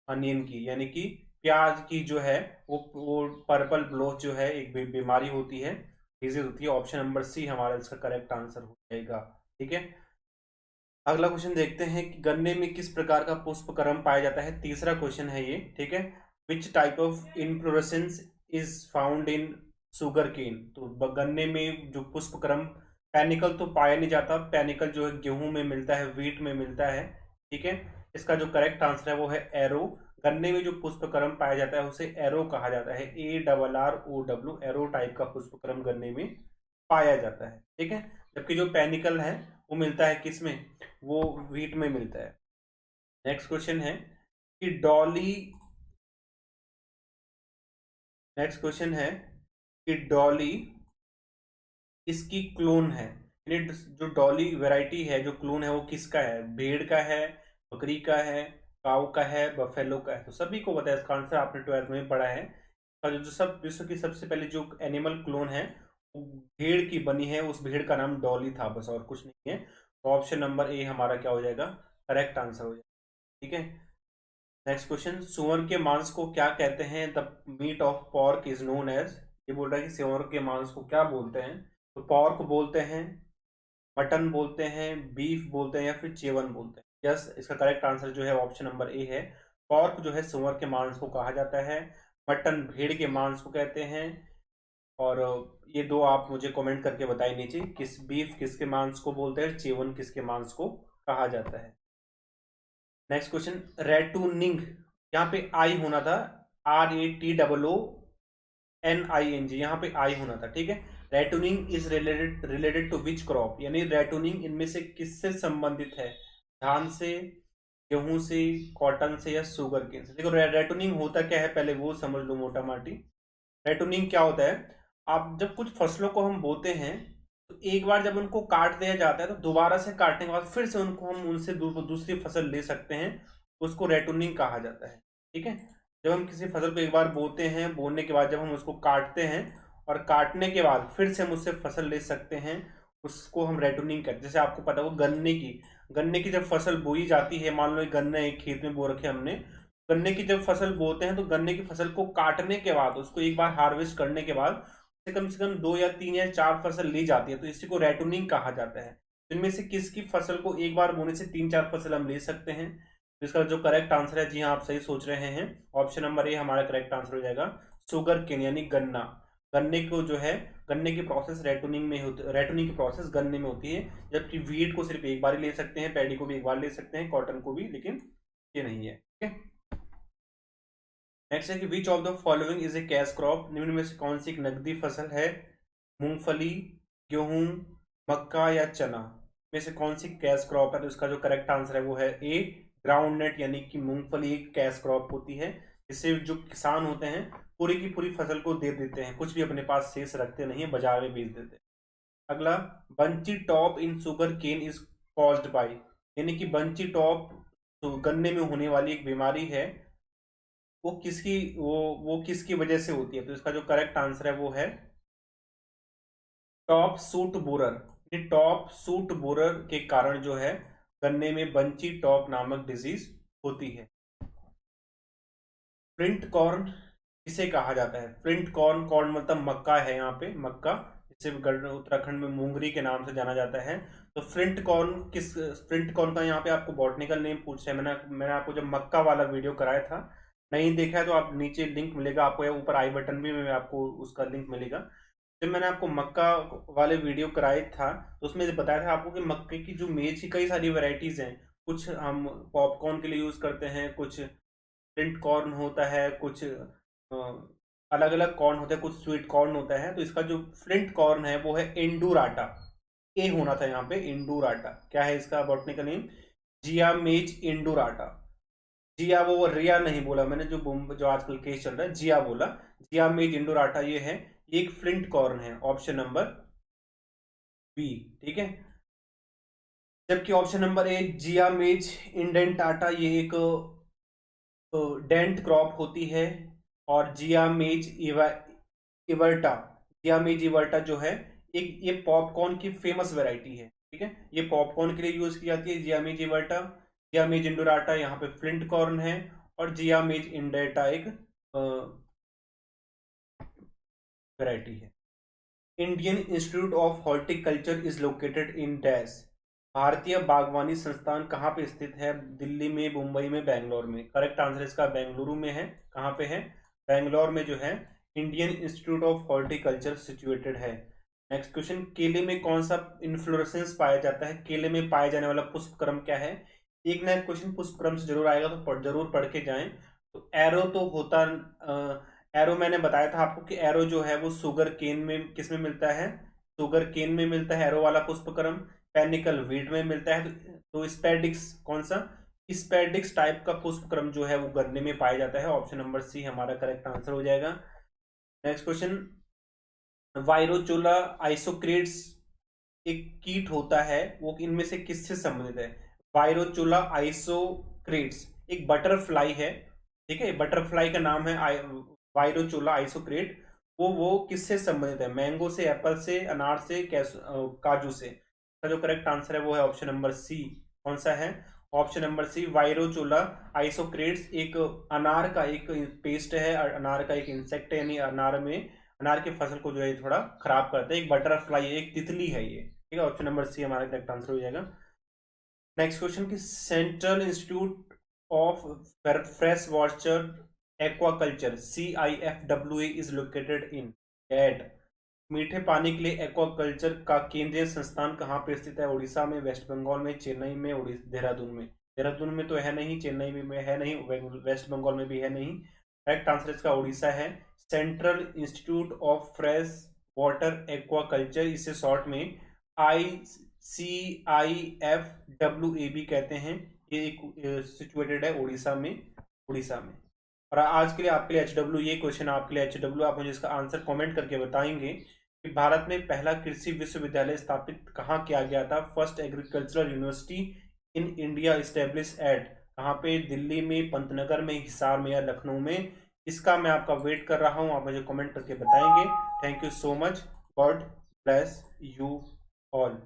Onion की, यानी कि प्याज की जो है वो पर्पल ब्लोच जो है एक बीमारी होती है, डिजीज होती है। ऑप्शन नंबर सी हमारा इसका करेक्ट आंसर हो जाएगा। ठीक है, अगला क्वेश्चन देखते हैं कि गन्ने में किस प्रकार का पुष्पक्रम पाया जाता है। तीसरा क्वेश्चन है ये। ठीक है, which type of inflorescence is found in sugarcane. तो गन्ने में जो पुष्पक्रम, पैनिकल तो पाया नहीं जाता, पैनिकल जो है गेहूं में मिलता है, व्हीट में मिलता है। ठीक है, इसका जो करेक्ट आंसर है वो है एरो। गन्ने में जो पुष्पक्रम पाया जाता है उसे एरो कहा जाता है, ARROW, एरो टाइप का पुष्पक्रम गन्ने में पाया जाता है। ठीक है, जबकि जो पैनिकल है वो मिलता है किस में, वो व्हीट में मिलता है। नेक्स्ट क्वेश्चन है कि डॉली, नेक्स्ट क्वेश्चन है कि डॉली इसकी क्लोन है, यानी जो डॉली वैरायटी है, जो क्लोन है वो किसका है, भेड़ का है, बकरी का है, काऊ का है, बफेलो का है। तो सभी को पता है इसका आंसर, आपने 12th में पढ़ा है। और जो सब विश्व की सबसे पहले जो एनिमल क्लोन है वो भेड़ की बनी है, उस भेड़ का नाम डॉली था, बस और कुछ नहीं है। तो ऑप्शन नंबर ए हमारा क्या हो जाएगा, करेक्ट आंसर हो जाएगा। ठीक है, नेक्स्ट क्वेश्चन, सुअर के मांस को क्या कहते हैं। The meat of pork is known as. ये बोल रहा है कि सुअर के मांस को क्या बोलते हैं। तो पॉर्क बोलते हैं, मटन बोलते हैं, बीफ बोलते हैं, या फिर चेवन बोलते हैं। यस, इसका करेक्ट आंसर जो है ऑप्शन नंबर ए है। पॉर्क जो है सुअर के मांस को कहा जाता है, मटन भेड़ के मांस को कहते हैं। और ये दो आप मुझे कमेंट करके बताइए नीचे, किस बीफ किसके मांस को बोलते हैं, चेवन किसके मांस को कहा जाता है। नेक्स्ट क्वेश्चन, रेटूनिंग, यहाँ पे आई होना था, RATOONING, यहाँ पे आई होना था। ठीक है, ratooning is related to which crop, यानी रेटूनिंग इनमें से किससे संबंधित है, धान से, गेहूं से, कॉटन से, या शुगर केन से। देखो रेटूनिंग होता क्या है पहले वो समझ लो मोटा माटी। रेटूनिंग क्या होता है, आप जब कुछ फसलों को हम बोते हैं तो एक बार जब उनको काट दिया जाता है तो दोबारा से काटने के बाद फिर से उनको हम उनसे दूसरी फसल ले सकते हैं, उसको रेटूनिंग कहा जाता है। ठीक है, जब हम किसी फसल को एक बार बोते हैं, बोने के बाद जब हम उसको काटते हैं और काटने के बाद फिर से हम उससे फसल ले सकते हैं, उसको हम रेटूनिंग करते हैं। जैसे आपको पता हो गन्ने की जब फसल बोई जाती है, मान लो एक गन्ना एक खेत में बो रखे हमने, गन्ने की जब फसल बोते हैं तो गन्ने की फसल को काटने के बाद, उसको एक बार हार्वेस्ट करने के बाद से कम 2 या 3 या 4 फसल ली जाती है, तो इसी को रेटूनिंग कहा जाता है। इनमें से किसकी फसल को एक बार बोने से 3-4 फसल हम ले सकते हैं। तो इसका जो करेक्ट आंसर है, जी हाँ आप सही सोच रहे हैं, ऑप्शन नंबर ए हमारा करेक्ट आंसर हो जाएगा, शुगर केन यानी गन्ना। गन्ने को जो है, गन्ने की प्रोसेस रेटूनिंग में होती, रेटूनिंग की प्रोसेस गन्ने में होती है, जबकि वीट को सिर्फ एक बार ही ले सकते हैं, पैडी को भी एक बार ले सकते हैं, कॉटन को भी, लेकिन ये नहीं है। ठीक है, नेक्स्ट है कि which of the following is a cash crop. निम्न में से कौन सी एक नकदी फसल है, मूंगफली, गेहूं, मक्का या चना में से कौन सी कैश क्रॉप है। तो इसका जो करेक्ट आंसर है वो है ए, ग्राउंड नट, यानी कि मूंगफली एक कैश क्रॉप होती है। इससे जो किसान होते हैं पूरी की पूरी फसल को दे देते हैं, कुछ भी अपने पास शेष रखते नहीं है, बाजार में बेच देते हैं। अगला, bunchy top in sugarcane is caused by, यानी कि बंची टॉप तो गन्ने में होने वाली एक बीमारी है, वो किसकी वजह से होती है। तो इसका जो करेक्ट आंसर है वो है टॉप सूट बोरर। ये टॉप सूट बोरर के कारण जो है गन्ने में बंची टॉप नामक डिजीज होती है। फ्लिंट कॉर्न किसे कहा जाता है, फ्लिंट कॉर्न, कॉर्न मतलब मक्का है, यहाँ पे मक्का, जिसे उत्तराखंड में मूंगरी के नाम से जाना जाता है। तो फ्लिंट कॉर्न का यहाँ पे आपको बॉटनिकल नेम पूछा है। मैंने आपको जब मक्का वाला वीडियो कराया था, नहीं देखा है तो आप नीचे लिंक मिलेगा आपको, या ऊपर आई बटन भी में आपको उसका लिंक मिलेगा। जब मैंने आपको मक्का वाले वीडियो कराया था तो उसमें बताया था आपको कि मक्के की जो मेज की कई सारी वेराइटीज हैं, कुछ हम पॉपकॉर्न के लिए यूज करते हैं, कुछ फ्लिंट कॉर्न होता है, कुछ अलग अलग कॉर्न होता है, कुछ स्वीट कॉर्न होता है। तो इसका जो फ्लिंट कॉर्न है वो है इंडूराटा, ए होना था यहाँ पे, इंडूराटा। क्या है इसका बॉटनिकल नेम, जिया मेज इंडूराटा। जिया, वो रिया नहीं बोला मैंने, जो आजकल केस चल रहा है जिया बोला, जिया मेज इंडोराटा ये है, ये एक फ्लिंट कॉर्न है, ऑप्शन नंबर बी। ठीक है, जबकि ऑप्शन नंबर ए जिया मेज इंडेंटाटा ये एक डेंट क्रॉप होती है। और इवर्टा, जिया मेज इवर्टा जो है एक, ये पॉपकॉर्न की फेमस वैरायटी है। ठीक है, ये पॉपकॉर्न के लिए यूज की जाती है जिया मेज इवर्टा। जिया मेज इंडोराटा यहाँ पे फ्लिंट कॉर्न है, और जिया मेज इंडेटा एक वैरायटी है। Indian institute of horticulture is located in dash. भारतीय बागवानी संस्थान कहाँ पे स्थित है? दिल्ली में, मुंबई में, बेंगलोर में। करेक्ट आंसर इसका बेंगलुरु में है। कहाँ पे है? बेंगलोर में जो है Indian institute of horticulture situated है। नेक्स्ट क्वेश्चन, केले में कौन सा इन्फ्लोरेसेंस पाया जाता है? केले में पाया जाने वाला पुष्पक्रम क्या है? एक ना एक क्वेश्चन पुष्पक्रम से जरूर आएगा, तो जरूर पढ़ के जाएं। तो एरो तो होता, एरो मैंने बताया था आपको कि एरो जो है वो शुगर केन में किस में मिलता है? शुगर केन में मिलता है एरो वाला पुष्पक्रम। पेनिकल वीट में मिलता है। तो स्पेडिक्स कौन सा? स्पेडिक्स टाइप का पुष्पक्रम जो है वो गन्ने में पाया जाता है। ऑप्शन नंबर सी हमारा करेक्ट आंसर हो जाएगा। नेक्स्ट क्वेश्चन, वायरोचोला आइसोक्रेट्स एक कीट होता है, वो इनमें से किससे संबंधित है? वायरोचोला आइसोक्रेट्स एक बटरफ्लाई है, ठीक है, बटरफ्लाई का नाम है वायरोचोला आइसोक्रेट। वो किससे संबंधित है? मैंगो से, एप्पल से, अनार से, काजू से। जो करेक्ट आंसर है वो है ऑप्शन नंबर सी। कौन सा है? ऑप्शन नंबर सी, वायरोचोला आइसोक्रेट्स एक अनार का एक पेस्ट है, अनार का एक इंसेक्ट है, यानी अनार की फसल को जो है थोड़ा खराब करता है। एक बटरफ्लाई है, एक तितली है ये, ठीक है। ऑप्शन नंबर सी हमारा करेक्ट आंसर हो जाएगा। नेक्स्ट क्वेश्चन की central institute of fresh water aquaculture CIFWA is located in at. मीठे पानी के लिए एक्वाकल्चर का केंद्रीय संस्थान कहाँ पे स्थित है? उड़ीसा में, वेस्ट बंगाल में, चेन्नई में, देहरादून में। देहरादून में तो है नहीं, चेन्नई में है नहीं, वेस्ट बंगाल में भी है नहीं। करेक्ट आंसर इसका उड़ीसा है। Central institute of fresh water aquaculture, इसे शॉर्ट में ICIFWA कहते हैं। ये एक सिचुएटेड है उड़ीसा में। और आज के लिए आपके लिए HW, ये क्वेश्चन आपके लिए HW, आप मुझे इसका आंसर कमेंट करके बताएंगे कि भारत में पहला कृषि विश्वविद्यालय स्थापित कहाँ किया गया था? First agricultural university in India establish at, कहाँ पे? दिल्ली में, पंतनगर में, हिसार में या लखनऊ में? इसका मैं आपका वेट कर रहा हूँ, आप मुझे कमेंट करके बताएंगे। Thank you so much. God bless you all.